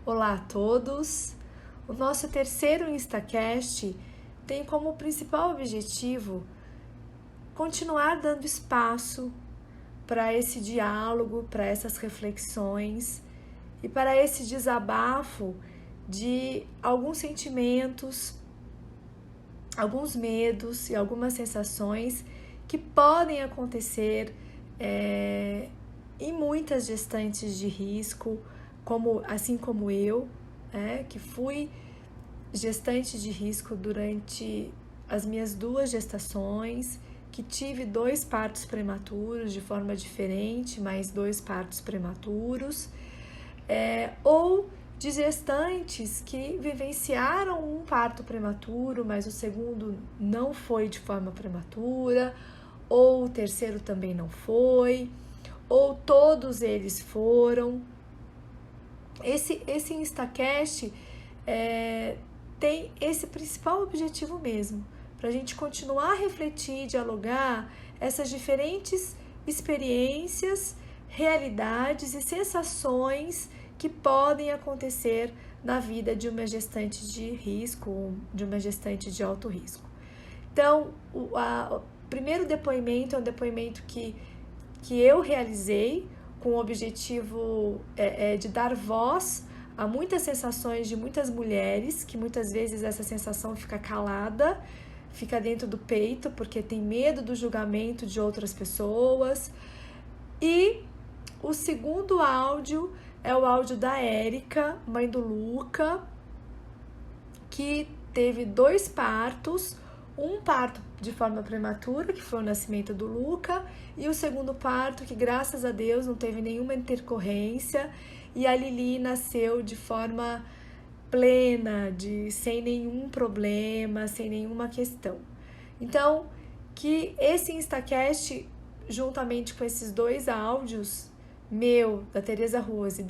Olá a todos! O nosso terceiro Instacast tem como principal objetivo continuar dando espaço para esse diálogo, para essas reflexões e para esse desabafo de alguns sentimentos, alguns medos e algumas sensações que podem acontecer em muitas gestantes de risco, assim como eu, que fui gestante de risco durante as minhas 2 gestações, que tive 2 partos prematuros de forma diferente, mais 2 partos prematuros, ou de gestantes que vivenciaram um parto prematuro, mas o segundo não foi de forma prematura, ou o terceiro também não foi, ou todos eles foram. Esse Instacast tem esse principal objetivo mesmo, para a gente continuar a refletir, dialogar essas diferentes experiências, realidades e sensações que podem acontecer na vida de uma gestante de risco, de uma gestante de alto risco. Então, o primeiro depoimento é um depoimento que eu realizei com o objetivo de dar voz a muitas sensações de muitas mulheres, que muitas vezes essa sensação fica calada, fica dentro do peito, porque tem medo do julgamento de outras pessoas. E o segundo áudio é o áudio da Érica, mãe do Luca, que teve 2 partos, um parto de forma prematura, que foi o nascimento do Luca, e o segundo parto, que graças a Deus não teve nenhuma intercorrência, e a Lili nasceu de forma plena, sem nenhum problema, sem nenhuma questão. Então, que esse Instacast, juntamente com esses 2 áudios, meu, da Tereza Rose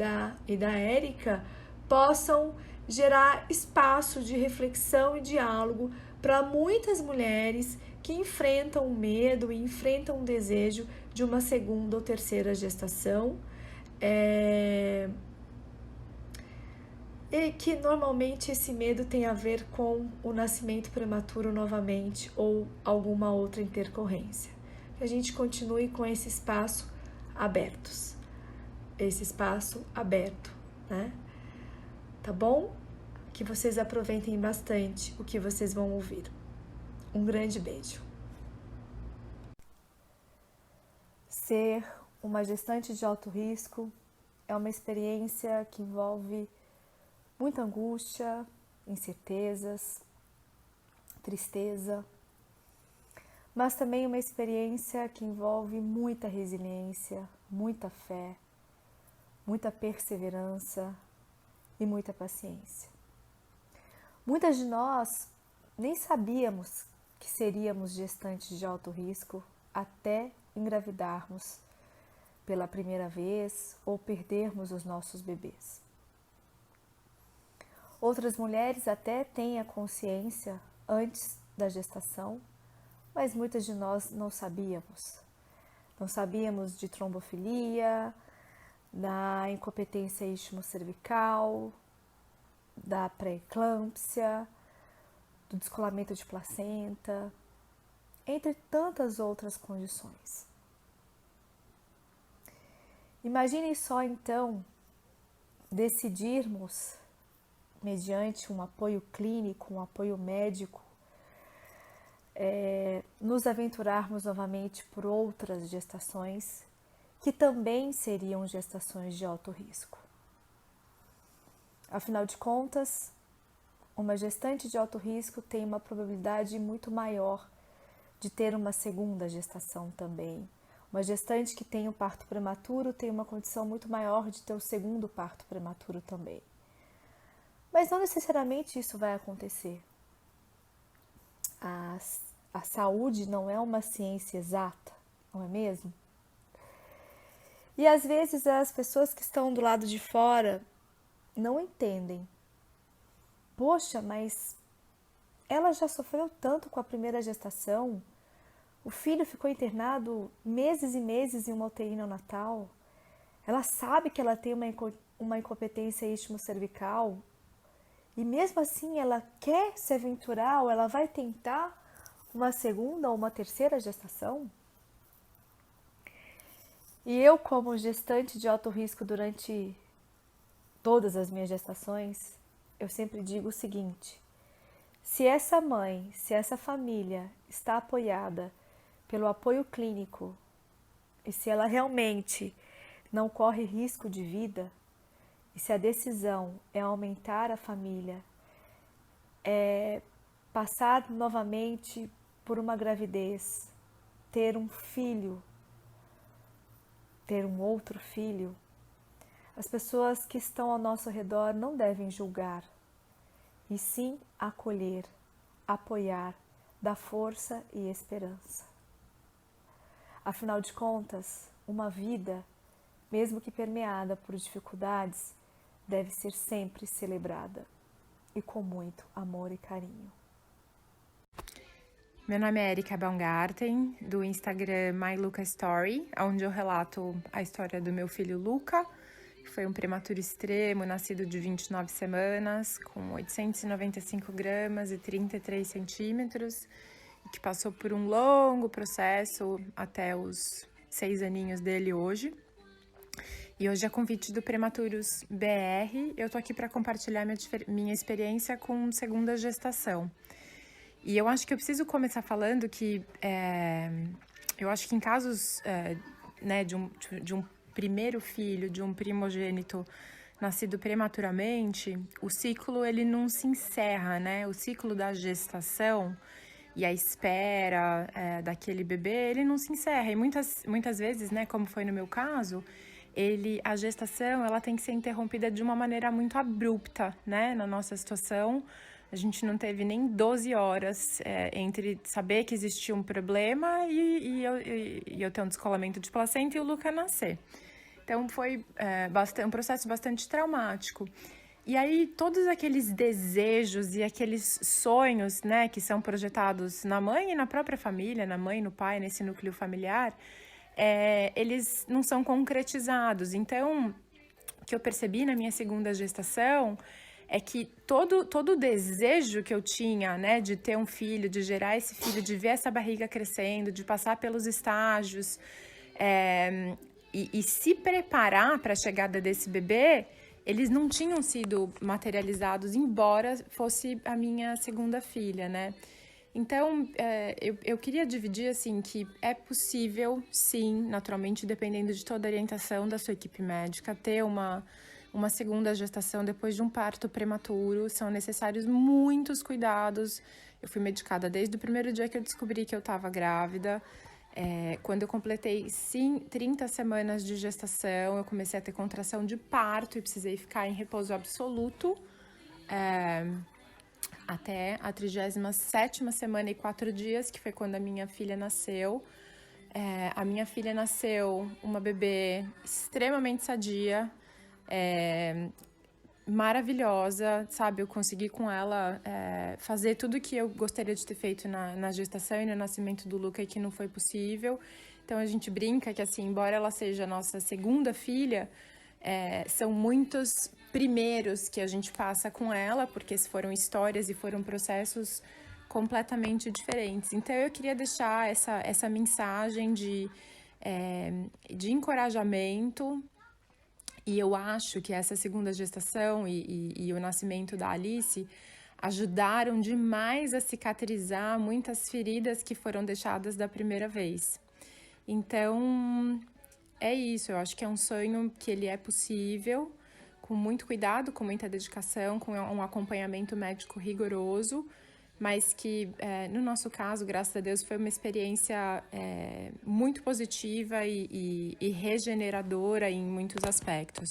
e da Érica, possam gerar espaço de reflexão e diálogo para muitas mulheres que enfrentam o medo e enfrentam o desejo de uma segunda ou terceira gestação, e que normalmente esse medo tem a ver com o nascimento prematuro novamente ou alguma outra intercorrência. Que a gente continue com esse espaço aberto, né? Tá bom? Que vocês aproveitem bastante o que vocês vão ouvir. Um grande beijo. Ser uma gestante de alto risco é uma experiência que envolve muita angústia, incertezas, tristeza, mas também uma experiência que envolve muita resiliência, muita fé, muita perseverança e muita paciência. Muitas de nós nem sabíamos que seríamos gestantes de alto risco até engravidarmos pela primeira vez ou perdermos os nossos bebês. Outras mulheres até têm a consciência antes da gestação, mas muitas de nós não sabíamos. Não sabíamos de trombofilia, da incompetência istmo-cervical, da pré-eclâmpsia, do descolamento de placenta, entre tantas outras condições. Imaginem só então decidirmos, mediante um apoio clínico, um apoio médico, nos aventurarmos novamente por outras gestações que também seriam gestações de alto risco. Afinal de contas, uma gestante de alto risco tem uma probabilidade muito maior de ter uma segunda gestação também. Uma gestante que tem um parto prematuro tem uma condição muito maior de ter o segundo parto prematuro também. Mas não necessariamente isso vai acontecer. A saúde não é uma ciência exata, não é mesmo? E às vezes as pessoas que estão do lado de fora não entendem. Poxa, mas ela já sofreu tanto com a primeira gestação, o filho ficou internado meses e meses em uma UTI neonatal, ela sabe que ela tem uma uma incompetência istmo-cervical e mesmo assim ela quer se aventurar ou ela vai tentar uma segunda ou uma terceira gestação? E eu, como gestante de alto risco durante todas as minhas gestações, eu sempre digo o seguinte: se essa mãe, se essa família está apoiada pelo apoio clínico e se ela realmente não corre risco de vida, e se a decisão é aumentar a família, é passar novamente por uma gravidez, ter um filho, ter um outro filho, as pessoas que estão ao nosso redor não devem julgar, e sim acolher, apoiar, dar força e esperança. Afinal de contas, uma vida, mesmo que permeada por dificuldades, deve ser sempre celebrada e com muito amor e carinho. Meu nome é Erika Baumgarten, do Instagram MyLucaStory, onde eu relato a história do meu filho Luca, que foi um prematuro extremo, nascido de 29 semanas, com 895 gramas e 33 centímetros, e que passou por um longo processo até os 6 aninhos dele hoje. E hoje, a convite do Prematuros BR, eu tô aqui para compartilhar minha experiência com segunda gestação. E eu acho que eu preciso começar falando que eu acho que em casos né, de um primeiro filho, de um primogênito nascido prematuramente, o ciclo ele não se encerra, né? O ciclo da gestação e a espera daquele bebê, ele não se encerra. E muitas vezes, né, como foi no meu caso, a gestação ela tem que ser interrompida de uma maneira muito abrupta, né? Na nossa situação, a gente não teve nem 12 horas entre saber que existia um problema e eu ter um descolamento de placenta e o Luca nascer. Então, foi um processo bastante traumático. E aí, todos aqueles desejos e aqueles sonhos, né, que são projetados na mãe e na própria família, na mãe, no pai, nesse núcleo familiar, eles não são concretizados. Então, o que eu percebi na minha segunda gestação é que todo o desejo que eu tinha, né, de ter um filho, de gerar esse filho, de ver essa barriga crescendo, de passar pelos estágios e se preparar para a chegada desse bebê, eles não tinham sido materializados, embora fosse a minha segunda filha, né? Então, eu queria dividir, assim, que é possível, sim, naturalmente, dependendo de toda a orientação da sua equipe médica, ter uma segunda gestação depois de um parto prematuro. São necessários muitos cuidados. Eu fui medicada desde o primeiro dia que eu descobri que eu estava grávida. Quando eu completei 30 semanas de gestação, eu comecei a ter contração de parto e precisei ficar em repouso absoluto até a 37ª semana e 4 dias, que foi quando a minha filha nasceu. A minha filha nasceu uma bebê extremamente sadia, maravilhosa, sabe? Eu consegui com ela fazer tudo que eu gostaria de ter feito na gestação e no nascimento do Luca e que não foi possível. Então, a gente brinca que, assim, embora ela seja a nossa segunda filha, são muitos primeiros que a gente passa com ela, porque foram histórias e foram processos completamente diferentes. Então, eu queria deixar essa mensagem de encorajamento. E eu acho que essa segunda gestação e o nascimento da Alice ajudaram demais a cicatrizar muitas feridas que foram deixadas da primeira vez. Então, é isso. Eu acho que é um sonho que ele é possível, com muito cuidado, com muita dedicação, com um acompanhamento médico rigoroso, mas que, no nosso caso, graças a Deus, foi uma experiência muito positiva e regeneradora em muitos aspectos.